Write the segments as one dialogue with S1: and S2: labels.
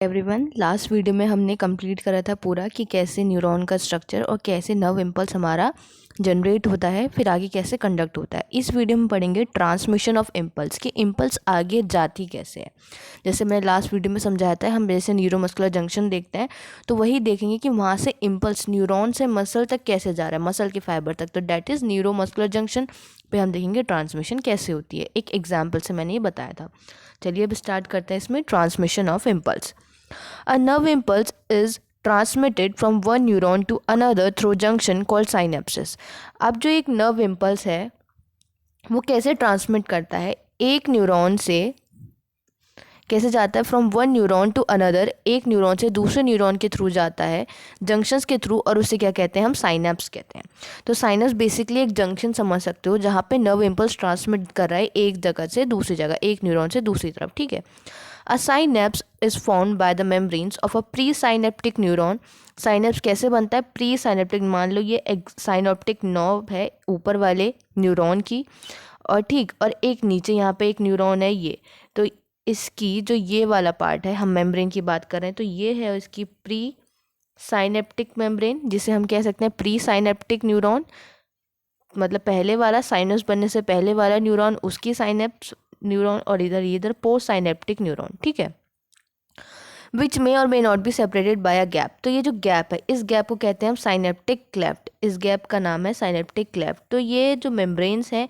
S1: Everyone, last video में हमने complete करा था पूरा कि कैसे न्यूरॉन का स्ट्रक्चर और कैसे नर्व इम्पल्स हमारा जनरेट होता है, फिर आगे कैसे कंडक्ट होता है। इस वीडियो में पढ़ेंगे ट्रांसमिशन ऑफ इम्पल्स कि इम्पल्स आगे जाती कैसे है। जैसे मैंने लास्ट वीडियो में समझाया था, हम जैसे न्यूरोमस्कुलर जंक्शन देखते हैं तो वही देखेंगे कि वहाँ से इम्पल्स न्यूरॉन से मसल तक कैसे जा रहा है, मसल के फाइबर तक। तो डैट इज़ न्यूरोमस्कुलर जंक्शन पे हम देखेंगे ट्रांसमिशन कैसे होती है। एक एग्जाम्पल से मैंने ये बताया था। चलिए अब स्टार्ट करते हैं इसमें transmission of impulse. A nerve impulse is transmitted from one neuron to another through junction called synapses. अब जो एक नर्व इम्पल्स है वो कैसे ट्रांसमिट करता है, एक न्यूरॉन से कैसे जाता है, from one neuron to another, एक न्यूरॉन से दूसरे न्यूरॉन के थ्रू जाता है, जंक्शंस के थ्रू, और उसे क्या कहते हैं, हम साइनेप्स कहते हैं। तो साइनेप्स बेसिकली एक जंक्शन समझ सकते हो जहाँ पे नर्व इम्पल्स ट्रांसमिट कर रहा है एक जगह से दूसरी जगह, एक न्यूरॉन से दूसरी तरफ। ठीक है। A synapse is formed by the membranes of a presynaptic neuron. Synapse कैसे बनता है, प्री साइनेप्टिक, मान लो ये एक साइनेप्टिक नर्व है ऊपर वाले न्यूरॉन की, और ठीक, और एक नीचे यहाँ पे एक न्यूरॉन है ये। तो इसकी जो ये वाला पार्ट है, हम मेम्ब्रेन की बात कर रहे हैं, तो ये है इसकी प्री साइनेप्टिक मेम्ब्रेन, जिसे हम कह सकते हैं प्री साइनेप्टिक न्यूरॉन, मतलब पहले वाला, साइनस बनने से पहले वाला न्यूरॉन, उसकी साइनेप्स न्यूरॉन, और इधर पोस्ट साइनेप्टिक न्यूरॉन। ठीक है। विच मे और may not be separated by a gap. तो ये जो गैप है, इस गैप को कहते हैं हम साइनेप्टिक क्लेफ्ट। इस गैप का नाम है साइनेप्टिक क्लेफ्ट। तो ये जो मेम्ब्रेन्स हैं,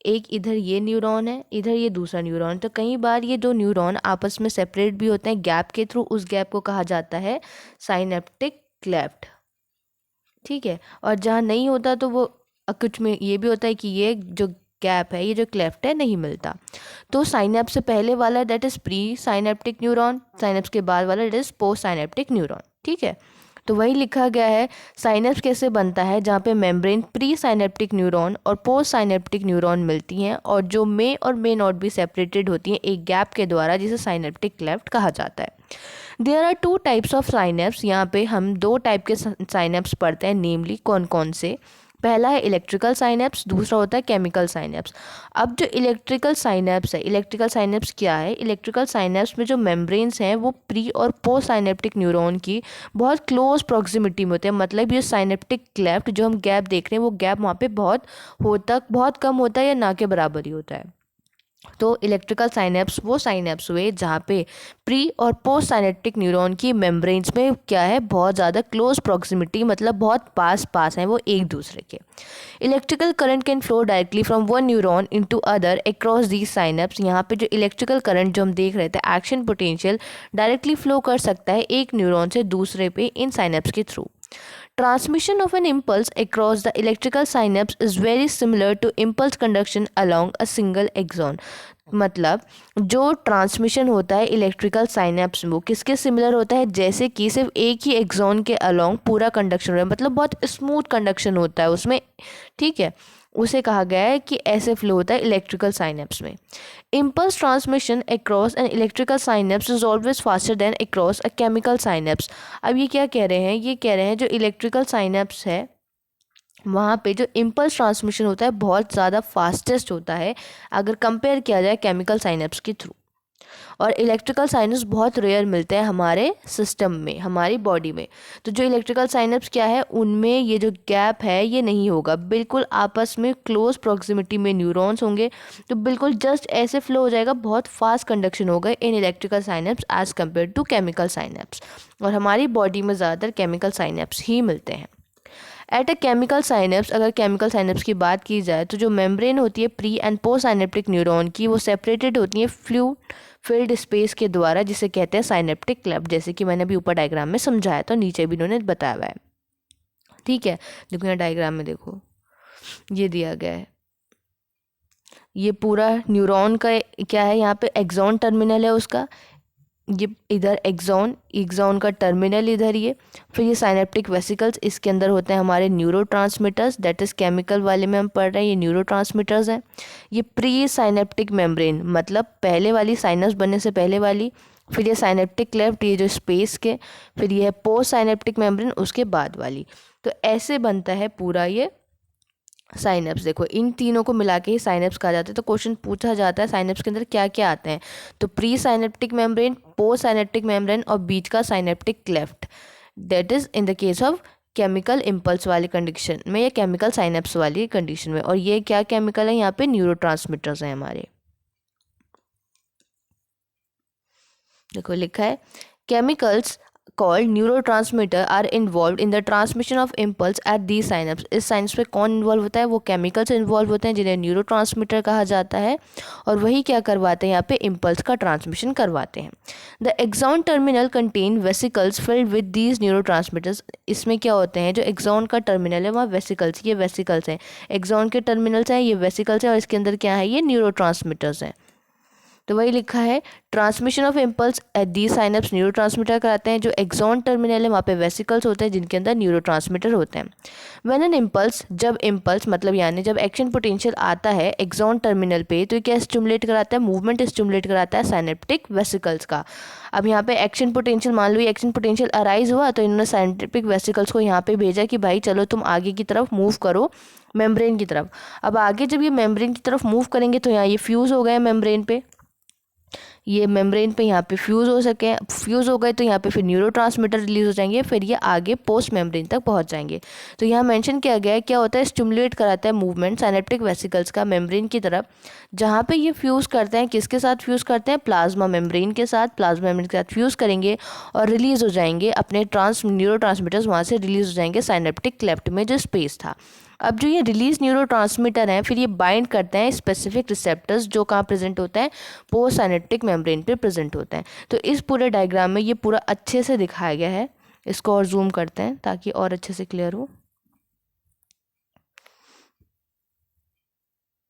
S1: एक इधर ये न्यूरॉन है, इधर ये दूसरा न्यूरॉन, तो कई बार ये दो न्यूरॉन आपस में सेपरेट भी होते हैं गैप के थ्रू। उस गैप को कहा जाता है साइनेप्टिक क्लेफ्ट। ठीक है। और जहाँ नहीं होता तो वो कुछ में ये भी होता है कि ये जो गैप है, ये जो क्लेफ्ट है, नहीं मिलता। तो साइनेप्स से पहले वाला that is pre synaptic neuron, synapse के बाद वाला that is post synaptic neuron. ठीक है। तो वही लिखा गया है, साइनेप्स कैसे बनता है, जहाँ पे मेम्ब्रेन प्री साइनेप्टिक न्यूरॉन और पोस्ट साइनेप्टिक न्यूरॉन मिलती हैं, और जो मे और मे नॉट बी सेपरेटेड होती हैं एक गैप के द्वारा, जिसे साइनेप्टिक क्लेफ्ट कहा जाता है। There are two types of synapses. यहाँ पे हम दो टाइप के साइनेप्स पढ़ते हैं, नेमली कौन कौन से। पहला है इलेक्ट्रिकल साइनेप्स, दूसरा होता है केमिकल साइनेप्स। अब जो इलेक्ट्रिकल साइनेप्स है, इलेक्ट्रिकल साइनेप्स क्या है, इलेक्ट्रिकल साइनेप्स में जो मेम्ब्रेन्स हैं वो प्री और पोस्ट साइनेप्टिक न्यूरॉन की बहुत क्लोज प्रॉक्सिमिटी में होते हैं। मतलब ये साइनेप्टिक क्लेफ्ट जो हम गैप देख रहे हैं, वो गैप वहाँ पे बहुत कम होता है या ना के बराबर ही होता है। तो इलेक्ट्रिकल साइनेप्स वो साइनेप्स हुए जहाँ पे प्री और पोस्ट साइनेप्टिक न्यूरॉन की मेम्ब्रेन्स में क्या है, बहुत ज़्यादा क्लोज प्रॉक्सिमिटी, मतलब बहुत पास पास हैं वो एक दूसरे के। Electrical current can flow directly from one neuron into other across these synapse. यहाँ पे जो इलेक्ट्रिकल करंट जो हम देख रहे थे, एक्शन पोटेंशियल, डायरेक्टली फ्लो कर सकता है एक न्यूरॉन से दूसरे पे इन साइनेप्स के through. Transmission of an impulse across the electrical synapse is very similar to impulse conduction along a single axon. मतलब जो ट्रांसमिशन होता है इलेक्ट्रिकल साइनेप्स में, वो किसके सिमिलर होता है, जैसे कि सिर्फ एक ही एक्सॉन के अलोंग पूरा कंडक्शन हो रहा है, मतलब बहुत स्मूथ कंडक्शन होता है उसमें। ठीक है। उसे कहा गया है कि ऐसे फ्लो होता है इलेक्ट्रिकल साइनेप्स में। Impulse transmission across an electrical synapse is always faster than across a chemical synapse. अब ये क्या कह रहे हैं, ये कह रहे हैं जो इलेक्ट्रिकल साइनेप्स है वहाँ पे जो इम्पल्स ट्रांसमिशन होता है बहुत ज़्यादा फास्टेस्ट होता है अगर कंपेयर किया जाए केमिकल साइनेप्स के थ्रू। और इलेक्ट्रिकल साइनेप्स बहुत रेयर मिलते हैं हमारे सिस्टम में, हमारी बॉडी में। तो जो इलेक्ट्रिकल साइनेप्स क्या है, उनमें ये जो गैप है ये नहीं होगा, बिल्कुल आपस में क्लोज प्रॉक्सिमिटी में न्यूरॉन्स होंगे, तो बिल्कुल जस्ट ऐसे फ्लो हो जाएगा, बहुत फास्ट कंडक्शन होगा in electrical synapses as compare to chemical synapses. और हमारी बॉडी में ज़्यादातर केमिकल साइनेप्स ही मिलते हैं। एट अ केमिकल साइनेप्स, अगर केमिकल साइनेप्स की बात की जाए तो जो मेम्ब्रेन होती है pre and post synaptic neuron की, वो सेपरेटेड होती है फ्लूइड फिल्ड स्पेस के द्वारा, जिसे कहते हैं साइनेप्टिक क्लेफ्ट। जैसे कि मैंने अभी ऊपर डायग्राम में समझाया, तो नीचे भी इन्होंने बताया हुआ है। ठीक है। देखो यहाँ डायग्राम में देखो, ये दिया गया है, ये पूरा न्यूरॉन का क्या है, यहाँ पे एक्सॉन टर्मिनल है उसका, ये इधर एक्सॉन का टर्मिनल इधर ये, फिर ये साइनेप्टिक वेसिकल्स, इसके अंदर होते हैं हमारे न्यूरोट्रांसमीटर्स, दैट इज़ केमिकल वाले में हम पढ़ रहे हैं, ये न्यूरोट्रांसमीटर्स हैं। ये प्री साइनेप्टिक मेम्ब्रेन, मतलब पहले वाली साइनस बनने से पहले वाली, फिर ये साइनेप्टिक क्लेफ्ट, ये जो स्पेस के, फिर ये है पोस्ट साइनेप्टिक मेम्ब्रेन उसके बाद वाली। तो ऐसे बनता है पूरा ये साइनेप्स, देखो इन तीनों को मिला के ही साइनेप्स कहा जाता है। तो क्वेश्चन पूछा जाता है साइनेप्स के अंदर क्या क्या आते हैं, तो pre synaptic membrane, post synaptic membrane और बीच का synaptic cleft, that is in the case of chemical impulse वाली कंडीशन में या केमिकल साइनेप्स वाली कंडीशन में। और ये क्या केमिकल है, यहाँ पे न्यूरोट्रांसमीटर्स हैं हमारे। देखो लिखा है chemicals called neurotransmitter are involved in the transmission of impulse at these synapses। इस साइनस पे कौन इन्वॉल्व होता है, वो केमिकल्स इन्वॉल्व होते हैं जिन्हें न्यूरोट्रांसमीटर कहा जाता है, और वही क्या करवाते हैं यहाँ पे इम्पल्स का ट्रांसमिशन करवाते हैं। The axon terminal contain vesicles filled with these neurotransmitters. इसमें क्या होते हैं, जो एक्सॉन का टर्मिनल है वहाँ वेसिकल्स, ये वेसिकल्स हैं, एक्सॉन के टर्मिनल्स हैं, ये वेसिकल्स हैं, और इसके अंदर क्या है, ये न्यूरोट्रांसमीटर्स हैं। तो वही लिखा है transmission of impulse at the synapse neurotransmitter कराते हैं। जो एक्सॉन टर्मिनल है वहाँ पे वेसिकल्स होते हैं जिनके अंदर न्यूरोट्रांसमीटर होते हैं। व्हेन एन इम्पल्स, जब इम्पल्स मतलब यानी जब एक्शन पोटेंशियल आता है एक्सॉन टर्मिनल पे, तो ये क्या स्टिमुलेट कराता है, मूवमेंट स्टिमुलेट कराता है साइनेप्टिक वेसिकल्स का। अब यहाँ पे एक्शन पोटेंशियल, मान लो ये एक्शन पोटेंशियल अराइज हुआ, तो इन्होंने साइनेप्टिक वेसिकल्स को यहाँ पे भेजा कि भाई चलो तुम आगे की तरफ मूव करो मेम्ब्रेन की तरफ। अब आगे जब ये मेम्ब्रेन की तरफ मूव करेंगे तो यहाँ ये फ्यूज़ हो गए मेम्ब्रेन पे, ये मेम्ब्रेन पे यहाँ पे फ्यूज़ हो सके, फ्यूज़ हो गए तो यहाँ पे फिर न्यूरोट्रांसमीटर रिलीज हो जाएंगे, फिर ये आगे पोस्ट मेम्ब्रेन तक पहुँच जाएंगे। तो यहाँ मेंशन किया गया है क्या होता है, स्टिमुलेट कराता है मूवमेंट साइनेप्टिक वेसिकल्स का मेम्ब्रेन की तरफ, जहाँ पे ये फ्यूज़ करते हैं, किसके साथ फ्यूज़ करते हैं, प्लाज्मा मेम्ब्रेन के साथ, प्लाज्मा मेम्ब्रेन के साथ फ्यूज़ करेंगे और रिलीज़ हो जाएंगे अपने न्यूरोट्रांसमीटर्स वहाँ से रिलीज़ हो जाएंगे साइनेप्टिक क्लेफ्ट में जो स्पेस था। अब जो ये रिलीज न्यूरोट्रांसमीटर हैं फिर ये बाइंड करते हैं स्पेसिफिक रिसेप्टर्स जो कहाँ प्रेजेंट होते हैं, पोस्ट साइनेप्टिक मेम्ब्रेन पे प्रेजेंट होते हैं। तो इस पूरे डायग्राम में ये पूरा अच्छे से दिखाया गया है। इसको और जूम करते हैं ताकि और अच्छे से क्लियर हो।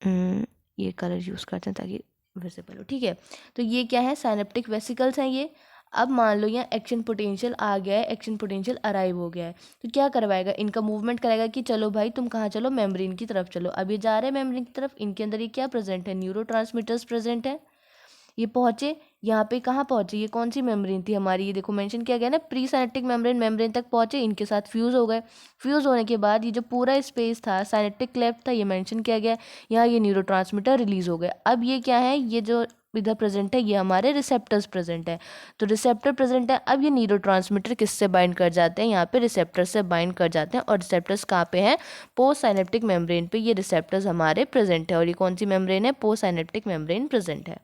S1: ये कलर यूज़ करते हैं ताकि विजिबल हो, ठीक है। तो ये क्या है, साइनेप्टिक वेसिकल्स हैं ये। अब मान लो यहाँ एक्शन पोटेंशियल आ गया है, एक्शन पोटेंशियल अराइव हो गया है, तो क्या करवाएगा, इनका मूवमेंट कराएगा कि चलो भाई तुम कहाँ चलो, मेम्ब्रेन की तरफ चलो। अब ये जा रहे हैं मेम्ब्रेन की तरफ, इनके अंदर ये क्या प्रेजेंट है, न्यूरोट्रांसमीटर्स प्रेजेंट है। ये पहुँचे यहाँ पे, कहाँ पहुँचे, ये कौन सी मेम्ब्रेन थी हमारी, ये देखो मेंशन किया गया ना प्री साइनेप्टिक मेम्ब्रेन, मेम्ब्रेन तक पहुँचे, इनके साथ फ्यूज़ हो गए। फ्यूज़ होने के बाद ये जो पूरा स्पेस था साइनेप्टिक क्लेफ्ट था, ये मेंशन किया गया, यहाँ ये न्यूरोट्रांसमीटर रिलीज़ हो गए। अब ये क्या है, ये जो इधर प्रेजेंट है ये हमारे रिसेप्टर्स प्रेजेंट है, तो रिसेप्टर प्रेजेंट है। अब ये न्यूरोट्रांसमीटर किससे बाइंड कर जाते हैं, यहाँ पे रिसेप्टर से बाइंड कर जाते हैं, और रिसेप्टर्स कहाँ पे हैं, पोस्ट साइनेप्टिक मेम्ब्रेन पे ये रिसेप्टर्स हमारे प्रेजेंट है। और ये कौन सी मेम्ब्रेन है, पोस्ट साइनेप्टिक मेम्ब्रेन प्रेजेंट है।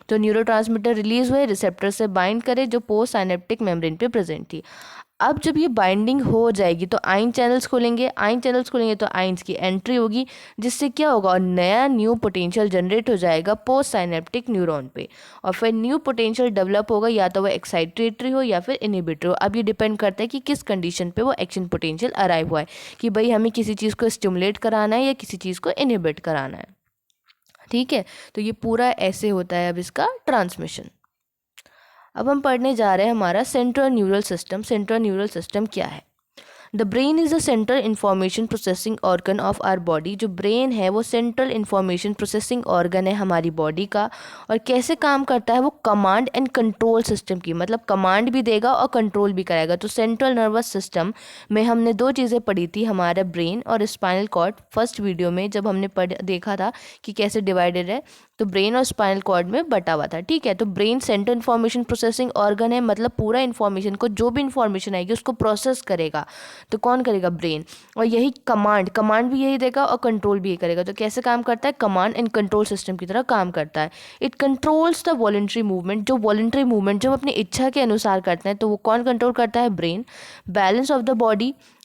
S1: तो न्यूरोट्रांसमीटर रिलीज हुए, रिसेप्टर से बाइंड करे जो पोस्ट साइनेप्टिक मेम्ब्रेन पे प्रेजेंट थी। अब जब ये बाइंडिंग हो जाएगी तो आयन चैनल्स खोलेंगे, आयन चैनल्स खोलेंगे तो आयंस की एंट्री होगी, जिससे क्या होगा, और नया न्यू पोटेंशियल जनरेट हो जाएगा पोस्ट साइनेप्टिक न्यूरॉन पे, और फिर न्यू पोटेंशियल डेवलप होगा, या तो वो एक्साइटेटरी हो या फिर इनहिबिटरी हो। अब ये डिपेंड करता है कि किस कंडीशन पे वो एक्शन पोटेंशियल अराइव हुआ है, कि भाई हमें किसी चीज़ को स्टिमुलेट कराना है या किसी चीज़ को इनहिबिट कराना है, ठीक है। तो ये पूरा ऐसे होता है अब इसका ट्रांसमिशन। अब हम पढ़ने जा रहे हैं हमारा central neural system. Central neural system क्या है, the brain is the central information processing organ of our body. जो ब्रेन है वो सेंट्रल इन्फॉर्मेशन प्रोसेसिंग ऑर्गन है हमारी बॉडी का, और कैसे काम करता है वो कमांड एंड कंट्रोल सिस्टम की, मतलब कमांड भी देगा और कंट्रोल भी कराएगा। तो सेंट्रल नर्वस सिस्टम में हमने दो चीज़ें पढ़ी थी, हमारा ब्रेन और स्पाइनल कॉर्ड। फर्स्ट वीडियो में जब हमने देखा था कि कैसे डिवाइडेड है, तो ब्रेन और स्पाइनल कॉर्ड में बटा हुआ था, ठीक है। तो brain central information processing organ है, मतलब पूरा इन्फॉर्मेशन को, जो भी इन्फॉर्मेशन आएगी उसको प्रोसेस करेगा, तो कौन करेगा, ब्रेन। और यही कमांड भी यही देगा और कंट्रोल भी यही करेगा। तो कैसे काम करता है, कमांड एंड कंट्रोल सिस्टम की तरह काम करता है। It controls the voluntary movement. जो वॉलंटरी मूवमेंट जो अपनी इच्छा के अनुसार करते हैं, तो वो कौन कंट्रोल करता है, brain. Balance of the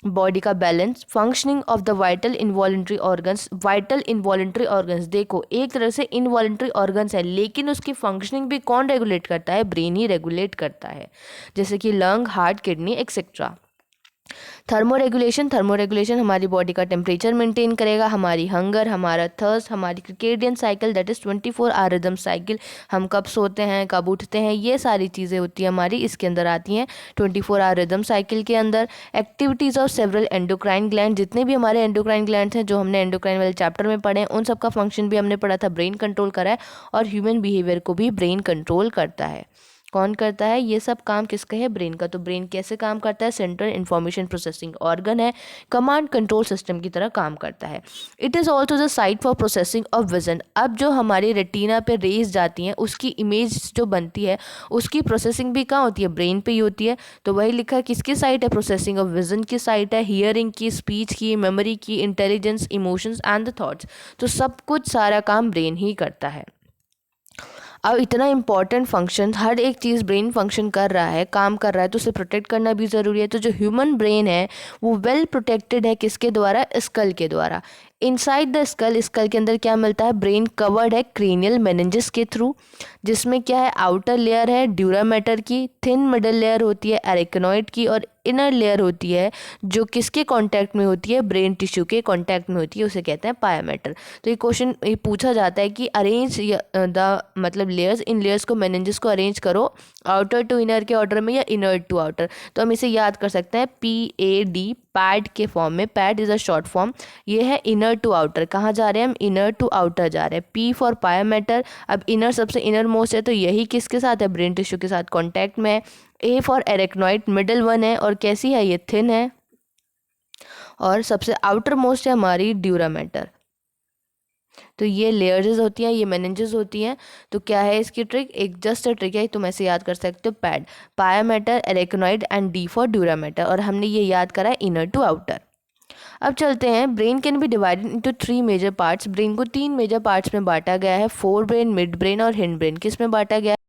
S1: body का balance, functioning of the vital involuntary organs. Vital involuntary organs, देखो एक तरह से इनवॉलंटरी ऑर्गन्स है, लेकिन उसकी फंक्शनिंग भी कौन रेगुलेट करता है, ब्रेन ही रेगुलेट करता है, जैसे कि lung, heart, kidney etcetera. Thermoregulation हमारी बॉडी का टेम्परेचर मेंटेन करेगा, हमारी हंगर, हमारा थर्स्ट, हमारी circadian cycle that is 24 hour rhythm cycle, हम कब सोते हैं कब उठते हैं, ये सारी चीज़ें होती हैं हमारी, इसके अंदर आती हैं 24 आवर रिदम साइकिल के अंदर। Activities of several endocrine gland, जितने भी हमारे एंडोक्राइन ग्लैंड्स हैं जो हमने एंडोक्राइन वाले चैप्टर में पढ़े हैं, उन सब का फंक्शन भी हमने पढ़ा था, ब्रेन कंट्रोल करा है, और ह्यूमन बिहेवियर को भी ब्रेन कंट्रोल करता है। कौन करता है ये सब काम? किसका है? ब्रेन का। तो ब्रेन कैसे काम करता है? सेंट्रल इंफॉर्मेशन प्रोसेसिंग ऑर्गन है, कमांड कंट्रोल सिस्टम की तरह काम करता है। It is also the site for processing of vision. अब जो हमारी रेटिना पे रेज जाती हैं उसकी इमेज जो बनती है उसकी प्रोसेसिंग भी कहाँ होती है? ब्रेन पे ही होती है। तो वही लिखा है किसकी साइट है? प्रोसेसिंग ऑफ विजन की साइट है, हियरिंग की, स्पीच की, मेमोरी की, intelligence, emotions and the thoughts. तो सब कुछ सारा काम ब्रेन ही करता है। अब इतना इंपॉर्टेंट फंक्शन, हर एक चीज़ ब्रेन फंक्शन कर रहा है, काम कर रहा है, तो उसे प्रोटेक्ट करना भी ज़रूरी है। तो जो ह्यूमन ब्रेन है वो वेल प्रोटेक्टेड है किसके द्वारा? स्कल के द्वारा। इनसाइड द स्कल, स्कल के अंदर क्या मिलता है? ब्रेन कवर्ड है क्रेनियल मेनिंजेस के थ्रू, जिसमें क्या है? आउटर लेयर है ड्यूरा मैटर की, थिन मिडल लेयर होती है एरिकनॉइड की, और इनर लेयर होती है जो किसके कांटेक्ट में होती है? ब्रेन टिश्यू के कांटेक्ट में होती है, उसे कहते हैं पायामेटर। तो ये क्वेश्चन ये पूछा जाता है कि अरेंज द मतलब लेयर्स, इन लेयर्स को मेनिंजेस को अरेंज करो आउटर टू इनर के ऑर्डर में या इनर टू आउटर। तो हम इसे याद कर सकते हैं PAD, पैड के फॉर्म में। Pad is a short form. ये है इनर टू आउटर। कहाँ जा रहे हैं हम? इनर टू आउटर जा रहे हैं। P for pia mater. अब इनर सबसे इनर मोस्ट है तो यही किसके साथ है? ब्रेन टिश्यू के साथ कॉन्टैक्ट में है। A for arachnoid, middle one है और कैसी है? ये थिन है। और सबसे आउटर मोस्ट है हमारी ड्यूरा मैटर। तो ये लेयर्स होती हैं, ये मेनिंजेस होती हैं। तो क्या है इसकी ट्रिक? एक जस्ट अ ट्रिक है, तुम ऐसे याद कर सकते हो। Pad, pia mater, arachnoid and D for dura mater. और हमने ये याद करा है इनर टू आउटर। अब चलते हैं, brain can be divided into 3 major parts. Brain को 3 मेजर पार्ट्स में बांटा गया है, फोर ब्रेन, मिड ब्रेन और हिंड ब्रेन। किस में बांटा गया है?